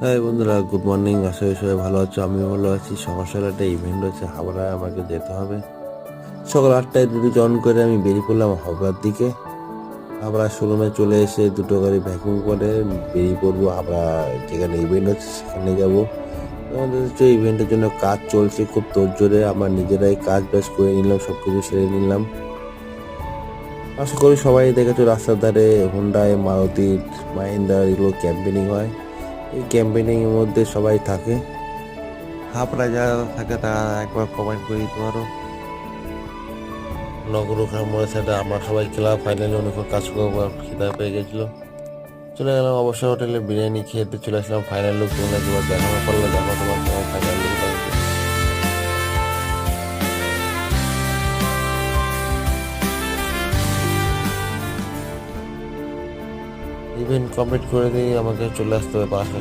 হ্যাঁ বন্ধুরা, good morning. আশা করি সবাই ভালো আছো, আমি ভালো আছি। সকাল সকাল একটা ইভেন্ট হচ্ছে হাবড়ায়, আমাকে যেতে হবে। সকাল 8টায় ডিউটি জয়েন করে আমি বেরিয়ে পড়লাম হাবড়ার দিকে। হাবড়া শোরুমে চলে এসে দুটো গাড়ি ভ্যাকুম করে বেরিয়ে পড়বো হাবড়া, যেখানে ইভেন্ট হচ্ছে সেখানে যাব। আমাদের হচ্ছে ইভেন্টের জন্য কাজ চলছে খুব তোড়জোড়ে, আমরা নিজেরাই কাজ বাজ করে নিলাম, সব কিছু সেরে নিলাম। আশা করি সবাই দেখেছো রাস্তার ধারে হুন্ডাই, মারুতি, মাহিন্দ্রা এগুলো ক্যাম্পেনিং হয়। এই ক্যাম্পেনিং এর মধ্যে সবাই থাকে। হাফরা যারা থাকে তারা একবার কমেন্ট করে দিতে পারো। নগরুখার মোড়ের সাইডে আমরা সবাই খেলাম, ফাইনালি অনেকক্ষণ কাজ করবো, খিদা পেয়ে গেছিলো। চলে গেলাম অবশ্যই হোটেলে, বিরিয়ানি খেতে চলে আসলাম। ফাইনাল লুক তোমরা একবার দেখানো পারলে দেখো তোমার কেমন ফাইনাল লুক লাগবে। ইভেন্ট কমপ্লিট করে দিয়ে আমাকে চলে আসতে হবে 5টা